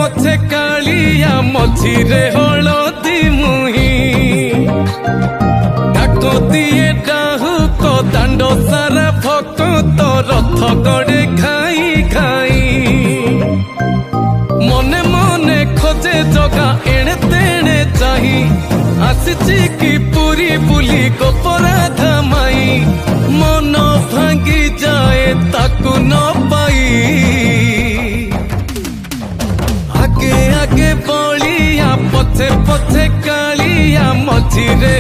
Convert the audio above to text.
ପଛେ କାଳିଆ ମଝିରେ ହଳଦୀ ମୁହିଁ ଡାକଦିଏ ଡାହୁକ ଦାଣ୍ଡ ସାରା ଭକ୍ତ ରଥ ଗଡ଼େ ଖାଇ ଖାଇ ମନେ ମନେ ଖୋଜେ ଜଗା ଏଣେ ତେଣେ ଚାହିଁ ଆସିଛି କି ପୁରୀ ବୁଲି ଗୋପରାଧା ମାଇ ମନ ଭାଙ୍ଗି ଯାଏ ତାକୁ ନ ପାଇ ଆଗେ ଆଗେ ବଳିଆ ପଛେ ପଛେ କାଳିଆ ମଝିରେ